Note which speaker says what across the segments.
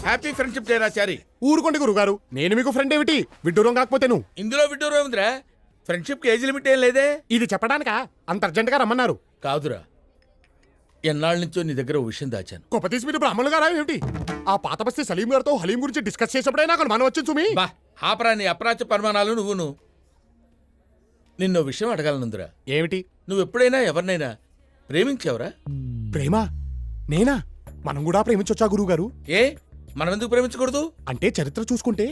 Speaker 1: Happy friendship day రాచారి.
Speaker 2: ఊరుకోండి గురుగారు, నేను మీకు ఫ్రెండ్ ఏమిటి విడ్డూరం కాకపోతే నువ్వు.
Speaker 1: ఇందులో విడ్డూరం ఏముందిరా? ఫ్రెండ్షిప్ కి ఏజ్ లిమిట్ ఏం లేదే.
Speaker 2: ఇది చెప్పడానికా అంత అర్జెంట్ గా రమ్మన్నారు?
Speaker 1: కాదురా, ఎన్నాళ్ళ నుంచో నీ దగ్గర ఓ విషయం దాచాను.
Speaker 2: గొప్పతీసి మీరు బ్రాహ్మణులు గారా ఏమిటి? ఆ పాత బస్తీ సలీం గారితో హలీం గురించి డిస్కస్ చేసేప్పుడే నాకు మనం వచ్చింది సుమి.
Speaker 1: బా ఆపరా నీ అప్రాచ్య పరిమాణాలు నువ్వును. నిన్నో విషయం అడగాలనుందిరా.
Speaker 2: ఏమిటి?
Speaker 1: నువ్వు ఎప్పుడైనా ఎవరినైనా ప్రేమించావురా?
Speaker 2: ప్రేమ? నేనా? మనం కూడా ప్రేమించొచ్చా గురువుగారు?
Speaker 1: ఏ మనం ఎందుకు ప్రేమించకూడదు?
Speaker 2: అంటే చరిత్ర చూసుకుంటే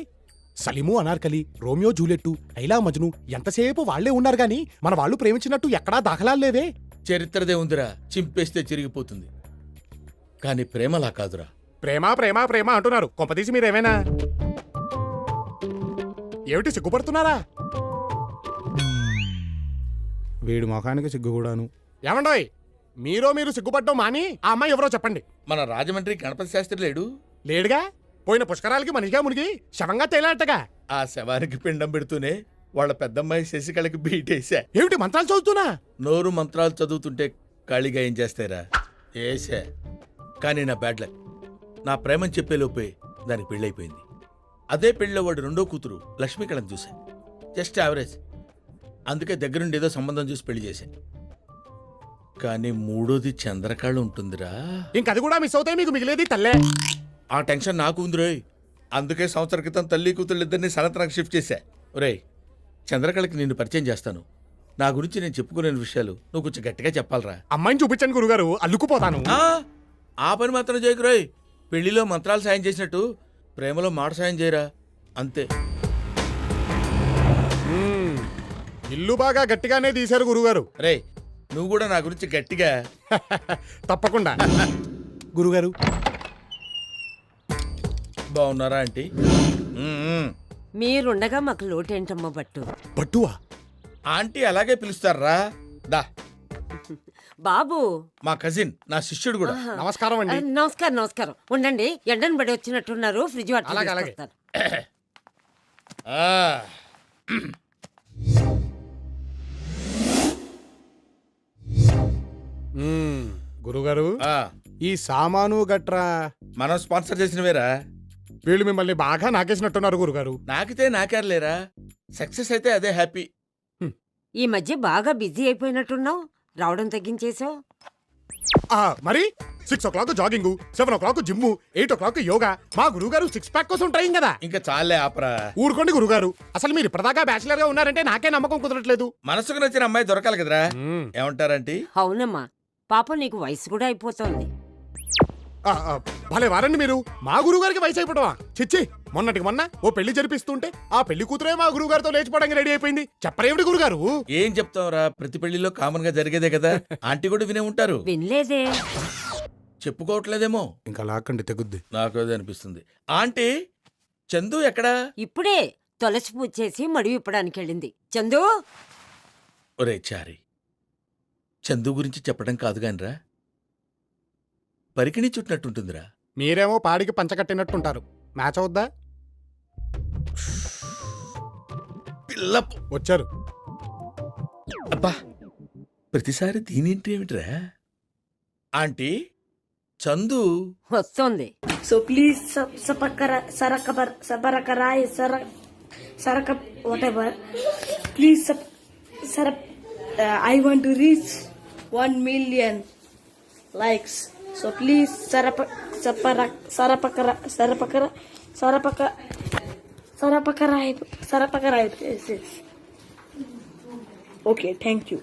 Speaker 2: సలీము అనార్కలి, రోమియో జూలియట్టు, లైలా మజ్ను ఎంతసేపు వాళ్లే ఉన్నారు గాని మన వాళ్ళు ప్రేమించినట్టు ఎక్కడా దాఖలాలు లేవే.
Speaker 1: చరిత్రదే ఉందిరా, చింపేస్తే చిరిగిపోతుంది. కానీ ప్రేమలా కాదురా.
Speaker 2: ప్రేమ ప్రేమ ప్రేమ అంటున్నారు, కొంపదీసి మీరేమైనా ఏమిటి సిగ్గుపడుతున్నారా? వీడు మొఖానికి సిగ్గు కూడాను. ఏమండోయ్, మీరు సిగ్గుపడ్డం మాని ఆ అమ్మాయి ఎవరో చెప్పండి.
Speaker 1: మన రాజమండ్రి గణపతి శాస్త్రి లేడు?
Speaker 2: లేడుగా. పోయిన పుష్కరాలకి మనిషిగా మునిగి శవంగా తేలాటగా.
Speaker 1: ఆ శవానికి పిండం పెడుతూనే వాళ్ళ పెద్దమ్మాయి శశికళకి బీటేశా.
Speaker 2: ఏమిటి మంత్రాలు చదువుతున్నా?
Speaker 1: నోరు మంత్రాలు చదువుతుంటే ఖాళీగా ఏం చేస్తారా? ఏసా. కానీ నా బ్యాడ్ లక్, నా ప్రేమని చెప్పేలోపే దానికి పెళ్ళైపోయింది. అదే పెళ్ళిలో వాడు రెండో కూతురు లక్ష్మీకళని చూశా. Just average. అందుకే దగ్గరుండి ఏదో సంబంధం చూసి పెళ్లి చేశాను. కానీ మూడోది చంద్రకళ ఉంటుందిరా.
Speaker 2: ఇంకది కూడా మిస్ అవుతాయి, మీకు మిగిలేది తల్లే.
Speaker 1: ఆ టెన్షన్ నాకు ఉందిరోయ్. అందుకే సంవత్సరం క్రితం తల్లి కూతురు ఇద్దరిని సనత్నానికి షిఫ్ట్ చేశా. ఒరేయ్, చంద్రకళకి నిన్ను పరిచయం చేస్తాను. నా గురించి నేను చెప్పుకునే విషయాలు నువ్వు కొంచెం గట్టిగా చెప్పాలరా.
Speaker 2: అమ్మాయిని చూపించండి గురుగారు, అల్లుకుపోతాను.
Speaker 1: ఆ పని మాత్రం చేయకురోయ్. పెళ్లిలో మంత్రాలు సాయం చేసినట్టు ప్రేమలో మాట సాయం చేయరా, అంతే.
Speaker 2: ఇల్లు బాగా గట్టిగానే తీశారు గురుగారు.
Speaker 1: రే, నువ్వు కూడా నా గురించి గట్టిగా.
Speaker 2: తప్పకుండా. గురుగారు
Speaker 1: బాగున్నారా ఆంటీ?
Speaker 3: మీరుండగా మాకు లోటేంటమ్మా బట్టు.
Speaker 2: బట్టువా?
Speaker 1: ఆంటీ అలాగే పిలుస్తారా. దా
Speaker 3: బాబు
Speaker 1: మా కజిన్, నా శిష్యుడు కూడా.
Speaker 2: నమస్కారం అండి.
Speaker 3: నమస్కారం నమస్కారం. ఉండండి, ఎండను పడి వచ్చినట్టున్నారు, ఫ్రిడ్జ్
Speaker 2: అలాగే, అలాగే.
Speaker 3: వాటర్.
Speaker 2: గురుగారు,
Speaker 1: ఆ,
Speaker 2: ఈ సామాను గట్రా
Speaker 1: మనం స్పాన్సర్ చేసినవేరా.
Speaker 2: వీళ్ళు మిమ్మల్ని బాగా నాకేసినట్టున్నారు గురుగారు.
Speaker 1: నాకితే నాకేర్లేరా, సక్సెస్ అయితే అదే హ్యాపీ.
Speaker 3: ఈ మధ్య బాగా బిజీ అయిపోయినట్టున్నావు, రావడం తగ్గించేసావు.
Speaker 2: మరి 6 o'clock jogging, 7 o'clock gym, 8 o'clock yoga. మా గురుగారు 6 pack కోసం ట్రైన్ కదా.
Speaker 1: ఇంకా చాలే ఆపరా.
Speaker 2: ఊరుకోండి గురుగారు, అసలు మీరు ఇప్పటిదాకా బ్యాచిలర్ గా ఉన్నారంటే నాకే నమ్మకం కుదరట్లేదు.
Speaker 1: మనసుకు నచ్చిన అమ్మాయి దొరకాలి కదరా. ఏమంటారంటీ?
Speaker 3: అవునమ్మా, పాపం నీకు వయసు కూడా అయిపోతుంది.
Speaker 2: భలే వారండి మీరు. మా గురుగారికి వయసు అయిపోవటమా? చిచ్చి, మొన్నటికి మొన్న ఓ పెళ్లి జరిపిస్తుంటే ఆ పెళ్లి కూతురే మా గురుగారితో లేచిపోవడానికి రెడీ అయిపోయింది. చెప్పరేమిటి గురుగారు?
Speaker 1: ఏం చెప్తావురా, ప్రతి పెళ్లిలో కామన్ గా జరిగేదే కదా. ఆంటీ కూడా వినే ఉంటారు.
Speaker 3: వినలేదే.
Speaker 1: చెప్పుకోవట్లేదేమో.
Speaker 2: ఇంకా లాక్కండి తెగుద్ది.
Speaker 1: నాకు అదే అనిపిస్తుంది. ఆంటీ, చందు ఎక్కడా?
Speaker 3: ఇప్పుడే తులసి పూజ చేసి మడి విప్పడానికి వెళ్ళింది. చందు.
Speaker 1: ఒరే చారి, చందు గురించి చెప్పడం కాదు గానిరా, పరికిణి చుట్టినట్టుంటుందిరా.
Speaker 2: మీరేమో పాడికి పంచకట్టినట్టుంటారు. మ్యాచ్ అవుద్దా?
Speaker 1: పిల్ల
Speaker 2: వచ్చారు.
Speaker 1: అబ్బా, ప్రతిసారి దీనింటి ఏమిట్రా? ఆంటీ, చందు
Speaker 3: వస్తోంది.
Speaker 4: So please whatever. Please I want to reach 1 million likes. So please sarapakara. Okay, thank you.